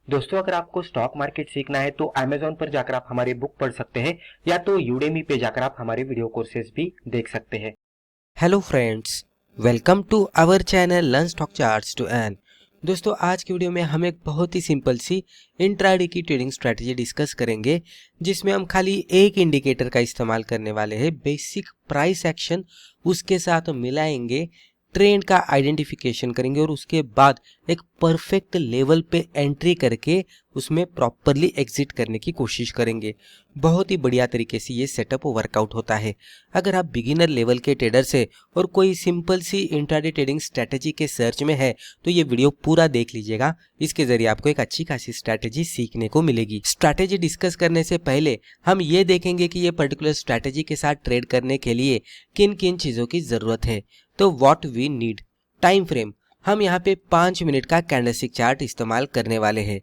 दोस्तों, अगर आपको स्टॉक मार्केट सीखना है तो Amazon पर जाकर आप हमारे बुक पढ़ सकते हैं या तो Udemy पे जाकर आप हमारे वीडियो कोर्सेज भी देख सकते हैं। Hello friends, welcome to our channel learn stock charts to earn. दोस्तों, आज की वीडियो में हम एक बहुत ही सिंपल सी इंट्राडे की ट्रेडिंग स्ट्रेटजी डिस्कस करेंगे, जिसमें हम खाली एक इंडिकेटर का इस्तेमाल करने वाले हैं। बेसिक प्राइस एक्शन उसके साथ मिलाएंगे, ट्रेंड का आइडेंटिफिकेशन करेंगे और उसके बाद एक परफेक्ट लेवल पे एंट्री करके उसमें प्रॉपरली एग्जिट करने की कोशिश करेंगे। बहुत ही बढ़िया तरीके से ये सेटअप वर्कआउट होता है। अगर आप बिगिनर लेवल के ट्रेडर से और कोई सिंपल सी इंट्राडे ट्रेडिंग स्ट्रैटेजी के सर्च में है तो ये वीडियो पूरा देख लीजिएगा। इसके जरिए आपको एक अच्छी खासी स्ट्रैटेजी सीखने को मिलेगी। स्ट्रैटेजी डिस्कस करने से पहले हम ये देखेंगे कि ये पर्टिकुलर स्ट्रैटेजी के साथ ट्रेड करने के लिए किन किन चीज़ों की ज़रूरत है। तो what we need, time frame, हम यहाँ पे 5 मिनट का कैंडलस्टिक चार्ट इस्तेमाल करने वाले हैं।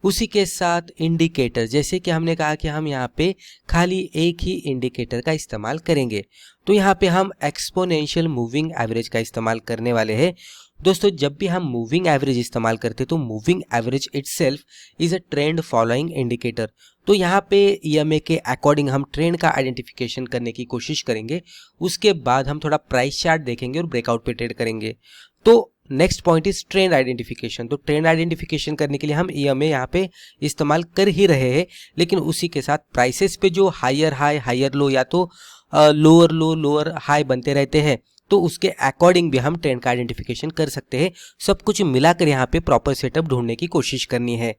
उसी के साथ इंडिकेटर, जैसे कि हमने कहा कि हम यहाँ पे खाली एक ही इंडिकेटर का इस्तेमाल करेंगे, तो यहाँ पे हम एक्सपोनेंशियल मूविंग एवरेज का इस्तेमाल करने वाले हैं। दोस्तों, जब भी हम मूविंग एवरेज इस्तेमाल करते हैं तो moving average itself is a trend following indicator. तो यहाँ पे ईएमए के अकॉर्डिंग हम ट्रेंड का आइडेंटिफिकेशन करने की कोशिश करेंगे। उसके बाद हम थोड़ा प्राइस चार्ट देखेंगे और ब्रेकआउट पे ट्रेड करेंगे। तो next point is trend identification. तो ट्रेंड आइडेंटिफिकेशन करने के लिए हम ईएमए यहाँ पे इस्तेमाल कर ही रहे हैं, लेकिन उसी के साथ प्राइसेस पे जो हायर हाई हायर लो या तो लोअर लो लोअर हाई बनते रहते हैं, तो उसके अकॉर्डिंग भी हम ट्रेंड का आइडेंटिफिकेशन कर सकते हैं। सब कुछ मिलाकर यहाँ पे प्रॉपर सेटअप ढूंढने की कोशिश करनी है।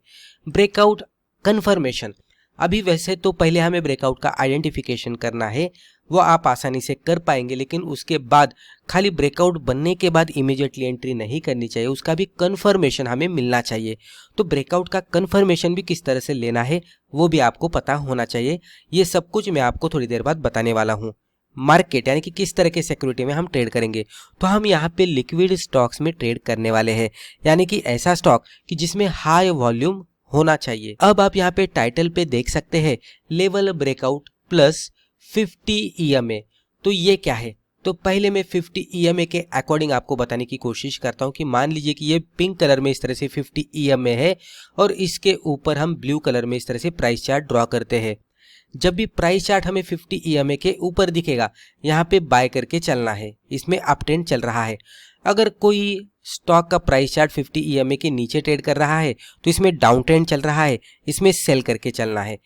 ब्रेकआउट कंफर्मेशन, अभी वैसे तो पहले हमें ब्रेकआउट का आइडेंटिफिकेशन करना है, वो आप आसानी से कर पाएंगे, लेकिन उसके बाद खाली ब्रेकआउट बनने के बाद इमीडिएटली एंट्री नहीं करनी चाहिए, उसका भी कंफर्मेशन हमें मिलना चाहिए। तो ब्रेकआउट का कंफर्मेशन भी किस तरह से लेना है वो भी आपको पता होना चाहिए। ये सब कुछ मैं आपको थोड़ी देर बाद बताने वाला हूँ। मार्केट यानी कि किस तरह के सिक्योरिटी में हम ट्रेड करेंगे, तो हम यहाँ पे लिक्विड स्टॉक्स में ट्रेड करने वाले हैं, यानी कि ऐसा स्टॉक कि जिसमें हाई वॉल्यूम होना चाहिए। अब आप यहाँ पे टाइटल पे देख सकते हैं लेवल ब्रेकआउट प्लस 50 ईएमए। तो ये क्या है? तो पहले मैं 50 ईएमए के अकॉर्डिंग आपको बताने की कोशिश करता हूँ कि मान लीजिए कि ये पिंक कलर में इस तरह से 50 ईएमए है और इसके ऊपर हम ब्लू कलर में इस तरह से प्राइस चार्ट ड्रॉ करते हैं। जब भी प्राइस चार्ट हमें 50 ईएमए के ऊपर दिखेगा, यहाँ पे बाय करके चलना है, इसमें अप ट्रेंड चल रहा है। अगर कोई स्टॉक का प्राइस चार्ट 50 ईएमए के नीचे ट्रेड कर रहा है तो इसमें डाउन ट्रेंड चल रहा है, इसमें सेल करके चलना है।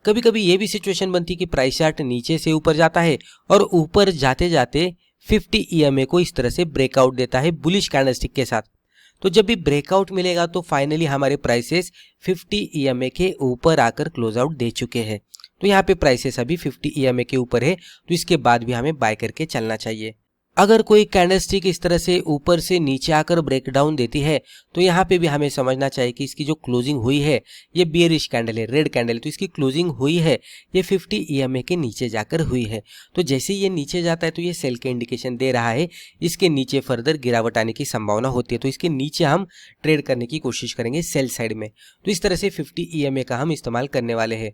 कभी कभी ये भी सिचुएशन बनती है कि प्राइस चार्ट नीचे से ऊपर जाता है और ऊपर जाते जाते 50 ईएमए को इस तरह से ब्रेकआउट देता है बुलिश कैंडलस्टिक के साथ। तो जब भी ब्रेकआउट मिलेगा तो फाइनली हमारे प्राइसेस 50 ईएमए के ऊपर आकर क्लोज आउट दे चुके हैं। तो यहाँ पे प्राइसेस अभी 50 ईएमए के ऊपर है, तो इसके बाद भी हमें बाय करके चलना चाहिए। अगर कोई कैंडलस्टिक इस तरह से ऊपर से नीचे आकर ब्रेकडाउन देती है तो यहाँ पे भी हमें समझना चाहिए कि इसकी जो क्लोजिंग हुई है ये बियरिश कैंडल है, रेड कैंडल, तो इसकी क्लोजिंग हुई है ये 50 ईएमए के नीचे जाकर हुई है। तो जैसे ये नीचे जाता है तो ये सेल के इंडिकेशन दे रहा है, इसके नीचे फर्दर गिरावट आने की संभावना होती है, तो इसके नीचे हम ट्रेड करने की कोशिश करेंगे सेल साइड में। तो इस तरह से 50 ईएमए का हम इस्तेमाल करने वाले हैं।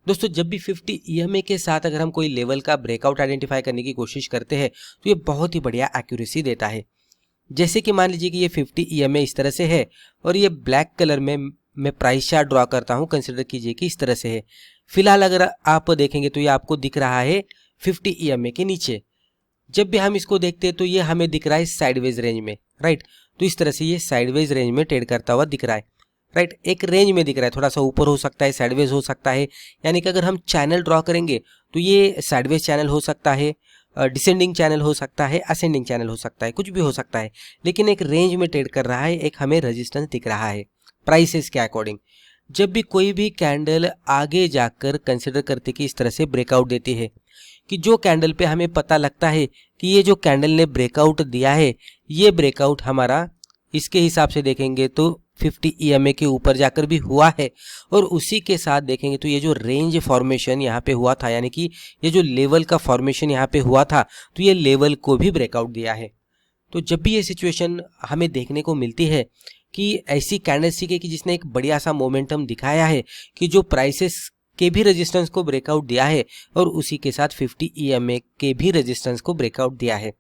दोस्तों, जब भी 50 ईएमए के साथ अगर हम कोई लेवल का ब्रेकआउट आइडेंटिफाई करने की कोशिश करते हैं तो ये बहुत ही बढ़िया एक्यूरेसी देता है। जैसे कि मान लीजिए कि ये 50 ईएमए इस तरह से है और ये ब्लैक कलर में मैं प्राइस चार्ट ड्रॉ करता हूँ, कंसिडर कीजिए कि इस तरह से है। फिलहाल अगर आप देखेंगे तो ये आपको दिख रहा है 50 ईएमए के नीचे। जब भी हम इसको देखते हैं तो ये हमें दिख रहा है साइडवेज रेंज में, राइट। तो इस तरह से ये साइडवेज रेंज में ट्रेड करता हुआ दिख रहा है, राइट। एक रेंज में दिख रहा है, थोड़ा सा ऊपर हो सकता है, साइडवेज हो सकता है। यानी कि अगर हम चैनल ड्रॉ करेंगे तो ये साइडवेज चैनल हो सकता है, डिसेंडिंग चैनल हो सकता है, असेंडिंग चैनल हो सकता है, कुछ भी हो सकता है, लेकिन एक रेंज में ट्रेड कर रहा है, एक हमें रेजिस्टेंस दिख रहा है प्राइसेस के अकॉर्डिंग। जब भी कोई भी कैंडल आगे जाकर कंसिडर करते कि इस तरह से ब्रेकआउट देती है, कि जो कैंडल पे हमें पता लगता है कि ये जो कैंडल ने ब्रेकआउट दिया है ये ब्रेकआउट हमारा इसके हिसाब से देखेंगे तो 50 ईएमए के ऊपर जाकर भी हुआ है, और उसी के साथ देखेंगे तो ये जो रेंज फॉर्मेशन यहाँ पे हुआ था, यानी कि ये जो लेवल का फॉर्मेशन यहाँ पे हुआ था, तो ये लेवल को भी ब्रेकआउट दिया है। तो जब भी ये सिचुएशन हमें देखने को मिलती है कि ऐसी कैंडलस्टिक है कि जिसने एक बढ़िया सा मोमेंटम दिखाया है कि जो प्राइसेस के भी रेजिस्टेंस को ब्रेकआउट दिया है और उसी के साथ 50 ईएमए के भी रेजिस्टेंस को ब्रेकआउट दिया है,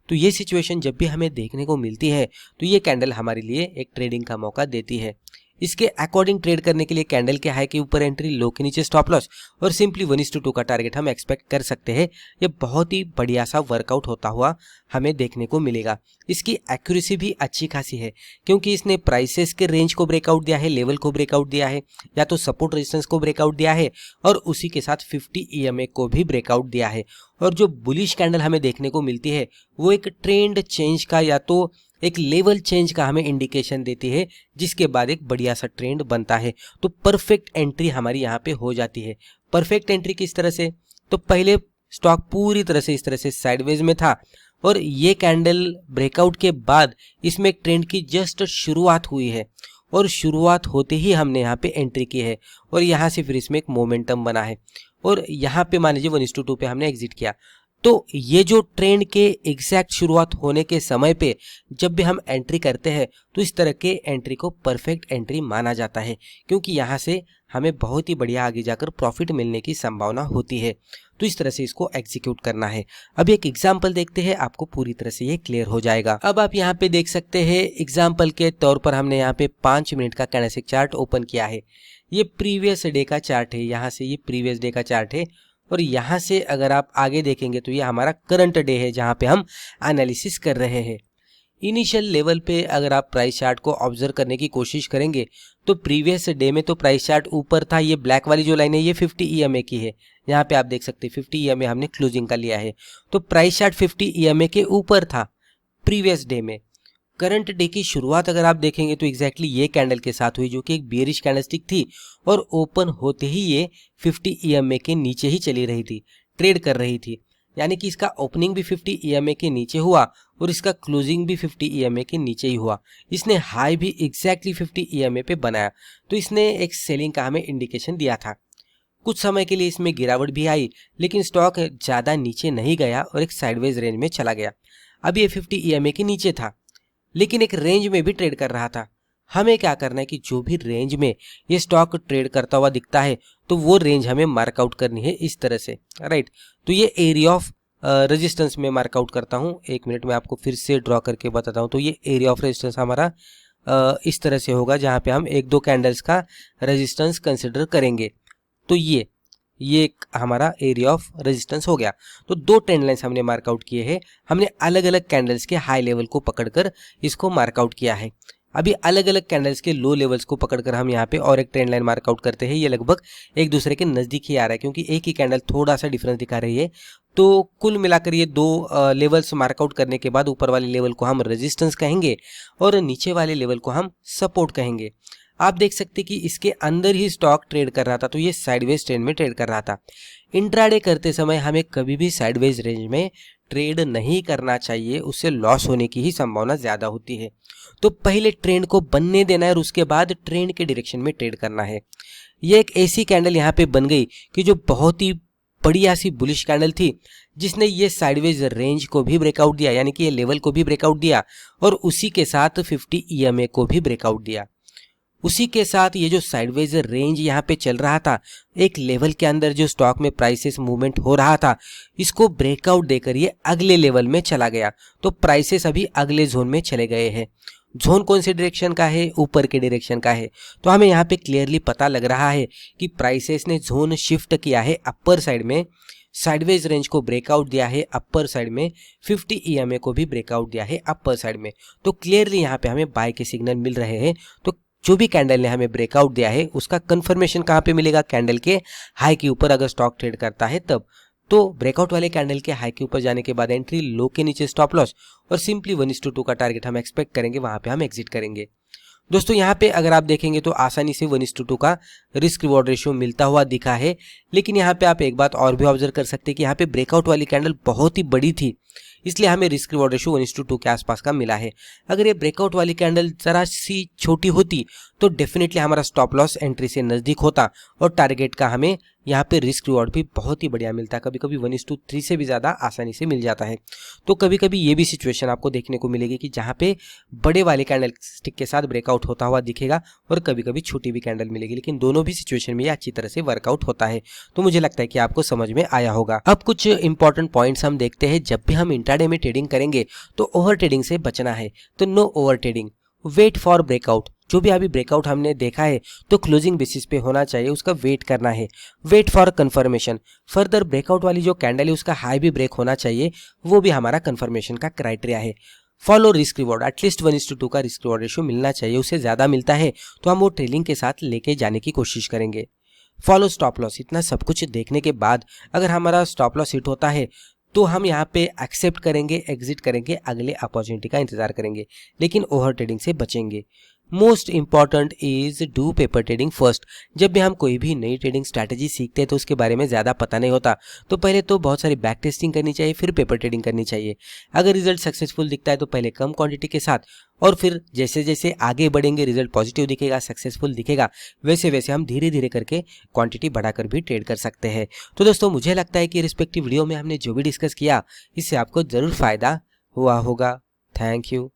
तो ये सिचुएशन जब भी हमें देखने को मिलती है तो ये कैंडल हमारे लिए एक ट्रेडिंग का मौका देती है। इसके अकॉर्डिंग ट्रेड करने के लिए कैंडल के हाई के ऊपर एंट्री, लो के नीचे स्टॉप लॉस और सिंपली 1:2 का टारगेट हम एक्सपेक्ट कर सकते हैं। ये बहुत ही बढ़िया सा वर्कआउट होता हुआ हमें देखने को मिलेगा। इसकी एक्यूरेसी भी अच्छी खासी है क्योंकि इसने प्राइसेस के रेंज को ब्रेकआउट दिया है, लेवल को ब्रेकआउट दिया है, या तो सपोर्ट रेजिस्टेंस को ब्रेकआउट दिया है और उसी के साथ 50 EMA को भी ब्रेकआउट दिया है। और जो बुलिश कैंडल हमें देखने को मिलती है वो एक ट्रेंड चेंज का या तो एक लेवल चेंज का हमें इंडिकेशन देती है, जिसके बाद एक बढ़िया सा ट्रेंड बनता है। तो परफेक्ट एंट्री हमारी यहाँ पे हो जाती है। परफेक्ट एंट्री किस तरह से, तो पहले स्टॉक पूरी तरह से इस तरह से साइडवेज में था और ये कैंडल ब्रेकआउट के बाद इसमें एक ट्रेंड की जस्ट शुरुआत हुई है और शुरुआत होते ही हमने यहाँ पे एंट्री की है और यहाँ से फिर इसमें एक मोमेंटम बना है और यहाँ पे मान लीजिए 1:2 पे हमने एग्जिट किया। तो ये जो ट्रेंड के एग्जैक्ट शुरुआत होने के समय पे जब भी हम एंट्री करते हैं तो इस तरह के एंट्री को परफेक्ट एंट्री माना जाता है, क्योंकि यहाँ से हमें बहुत ही बढ़िया आगे जाकर प्रॉफिट मिलने की संभावना होती है। तो इस तरह से इसको एग्जीक्यूट करना है। अब एक एग्जाम्पल देखते हैं, आपको पूरी तरह से ये क्लियर हो जाएगा। अब आप यहाँ पे देख सकते हैं एग्जाम्पल के तौर पर हमने यहाँ पे 5 मिनट का कैंडलस्टिक चार्ट ओपन किया है। ये प्रीवियस डे का चार्ट है, यहाँ से ये प्रीवियस डे का चार्ट है और यहाँ से अगर आप आगे देखेंगे तो ये हमारा करंट डे है जहाँ पे हम एनालिसिस कर रहे हैं। इनिशियल लेवल पे अगर आप प्राइस चार्ट को ऑब्जर्व करने की कोशिश करेंगे तो प्रीवियस डे में तो प्राइस चार्ट ऊपर था। ये ब्लैक वाली जो लाइन है ये 50 EMA की है, यहाँ पे आप देख सकते हैं 50 EMA हमने क्लोजिंग का लिया है। तो प्राइस चार्ट 50 EMA के ऊपर था प्रीवियस डे में। करंट डे की शुरुआत अगर आप देखेंगे तो एग्जैक्टली ये कैंडल के साथ हुई, जो कि एक बेयरिश कैंडलस्टिक थी और ओपन होते ही ये 50 EMA के नीचे ही चली रही थी, ट्रेड कर रही थी। यानी कि इसका ओपनिंग भी 50 EMA के नीचे हुआ और इसका क्लोजिंग भी 50 EMA के नीचे ही हुआ। इसने हाई भी एग्जैक्टली 50 EMA पे बनाया, तो इसने एक सेलिंग का हमें इंडिकेशन दिया था। कुछ समय के लिए इसमें गिरावट भी आई, लेकिन स्टॉक ज़्यादा नीचे नहीं गया और एक साइडवेज रेंज में चला गया। अब ये 50 EMA के नीचे था लेकिन एक रेंज में भी ट्रेड कर रहा था। हमें क्या करना है कि जो भी रेंज में ये स्टॉक ट्रेड करता हुआ दिखता है तो वो रेंज हमें मार्कआउट करनी है इस तरह से, राइट। तो ये एरिया ऑफ रेजिस्टेंस में मार्कआउट करता हूँ। 1 मिनट में आपको फिर से ड्रॉ करके बताता हूँ। तो ये एरिया ऑफ रेजिस्टेंस हमारा इस तरह से होगा जहाँ पे हम 1-2 कैंडल्स का रेजिस्टेंस कंसिडर करेंगे। तो ये एक हमारा एरिया ऑफ रेजिस्टेंस हो गया। तो 2 ट्रेंड लाइंस हमने मार्कआउट किए हैं। हमने अलग अलग कैंडल्स के हाई लेवल को पकड़कर इसको मार्कआउट किया है। अभी अलग अलग कैंडल्स के लो लेवल्स को पकड़कर हम यहाँ पे और एक ट्रेंड लाइन मार्कआउट करते हैं। ये लगभग एक दूसरे के नज़दीक ही आ रहा है क्योंकि एक ही कैंडल थोड़ा सा डिफरेंस दिखा रही है। तो कुल मिलाकर ये 2 लेवल्स मार्कआउट करने के बाद ऊपर वाले लेवल को हम रेजिस्टेंस कहेंगे और नीचे वाले लेवल को हम सपोर्ट कहेंगे। आप देख सकते कि इसके अंदर ही स्टॉक ट्रेड कर रहा था, तो ये साइडवेज ट्रेंड में ट्रेड कर रहा था। इंट्राडे करते समय हमें कभी भी साइडवेज रेंज में ट्रेड नहीं करना चाहिए, उससे लॉस होने की ही संभावना ज़्यादा होती है। तो पहले ट्रेंड को बनने देना है और उसके बाद ट्रेंड के डायरेक्शन में ट्रेड करना है। ये एक ऐसी कैंडल यहाँ पे बन गई कि जो बहुत ही बढ़िया सी बुलिश कैंडल थी, जिसने ये साइडवेज रेंज को भी ब्रेकआउट दिया, यानी कि ये लेवल को भी ब्रेकआउट दिया और उसी के साथ 50 EMA को भी ब्रेकआउट दिया। उसी के साथ ये जो साइडवेज रेंज यहाँ पे चल रहा था, एक लेवल के अंदर जो स्टॉक में प्राइसेस मूवमेंट हो रहा था, इसको ब्रेकआउट देकर ये अगले लेवल में चला गया। तो प्राइसेस अभी अगले जोन में चले गए हैं। जोन कौन से डायरेक्शन का है? ऊपर के डायरेक्शन का है। तो हमें यहाँ पे क्लियरली पता लग रहा है कि प्राइसेस ने जोन शिफ्ट किया है अपर साइड में, साइडवेज रेंज को ब्रेकआउट दिया है अपर साइड में, 50 EMA को भी ब्रेकआउट दिया है अपर साइड में। तो क्लियरली यहाँ पे हमें बाय के सिग्नल मिल रहे हैं। तो जो भी कैंडल ने हमें ब्रेकआउट दिया है उसका कंफर्मेशन कहाँ पे मिलेगा? कैंडल के हाई के ऊपर अगर स्टॉक ट्रेड करता है तब। तो ब्रेकआउट वाले कैंडल के हाई के ऊपर जाने के बाद एंट्री, लो के नीचे स्टॉप लॉस और सिंपली 1:2 का टारगेट हम एक्सपेक्ट करेंगे, वहां पे हम एग्जिट करेंगे। दोस्तों यहाँ पे अगर आप देखेंगे तो आसानी से 1:2 का रिस्क रिवॉर्ड रेशियो मिलता हुआ दिखा है। लेकिन यहाँ पे आप एक बात और भी ऑब्जर्व कर सकते हैं कि यहाँ पे ब्रेकआउट वाली कैंडल बहुत ही बड़ी थी, इसलिए हमें रिस्क रिवॉर्ड रेशियो 1:2 के आसपास का मिला है। अगर ये ब्रेकआउट वाली कैंडल जरा सी छोटी होती तो डेफिनेटली हमारा स्टॉप लॉस एंट्री से नज़दीक होता और टारगेट का हमें यहाँ पे रिस्क रिवॉर्ड भी बहुत ही बढ़िया मिलता है। कभी कभी 1:3 से भी ज़्यादा आसानी से मिल जाता है। तो कभी कभी ये भी सिचुएशन आपको देखने को मिलेगी कि जहाँ पे बड़े वाले कैंडल स्टिक के साथ ब्रेकआउट होता हुआ दिखेगा और कभी कभी छोटी भी कैंडल मिलेगी, लेकिन दोनों भी सिचुएशन में ये अच्छी तरह से वर्कआउट होता है। तो मुझे लगता है कि आपको समझ में आया होगा। अब कुछ इंपॉर्टेंट पॉइंट्स हम देखते हैं। जब भी हम इंट्राडे में ट्रेडिंग करेंगे तो ओवर ट्रेडिंग से बचना है। तो no over trading, wait for breakout. जो भी अभी ब्रेकआउट हमने देखा है तो क्लोजिंग बेसिस पे होना चाहिए, उसका वेट करना है, wait for confirmation. Further breakout वाली जो कैंडल है उसका हाई भी ब्रेक होना चाहिए, वो भी हमारा कंफर्मेशन का क्राइटेरिया है। फॉलो रिस्क रिवॉर्ड, एटलीस्ट 1:2 का रिस्क रिवॉर्ड रेशियो मिलना चाहिए, उससे ज़्यादा मिलता है तो हम वो ट्रेलिंग के साथ लेके जाने की कोशिश करेंगे। फॉलो स्टॉप लॉस, इतना सब कुछ देखने के बाद अगर हमारा स्टॉप लॉस हिट होता है तो हम यहाँ पे एक्सेप्ट करेंगे, एग्जिट करेंगे, अगले अपॉर्चुनिटी का इंतजार करेंगे, लेकिन ओवर ट्रेडिंग से बचेंगे। Most important is do paper trading first. जब भी हम कोई भी नई ट्रेडिंग स्ट्रैटेजी सीखते हैं तो उसके बारे में ज़्यादा पता नहीं होता, तो पहले तो बहुत सारी बैक टेस्टिंग करनी चाहिए, फिर पेपर ट्रेडिंग करनी चाहिए। अगर रिजल्ट सक्सेसफुल दिखता है तो पहले कम क्वांटिटी के साथ, और फिर जैसे जैसे आगे बढ़ेंगे रिजल्ट पॉजिटिव दिखेगा, सक्सेसफुल दिखेगा, वैसे वैसे हम धीरे धीरे करके क्वांटिटी बढ़ाकर भी ट्रेड कर सकते हैं। तो दोस्तों मुझे लगता है कि रिस्पेक्टिव वीडियो में हमने जो भी डिस्कस किया इससे आपको ज़रूर फ़ायदा हुआ होगा। Thank you.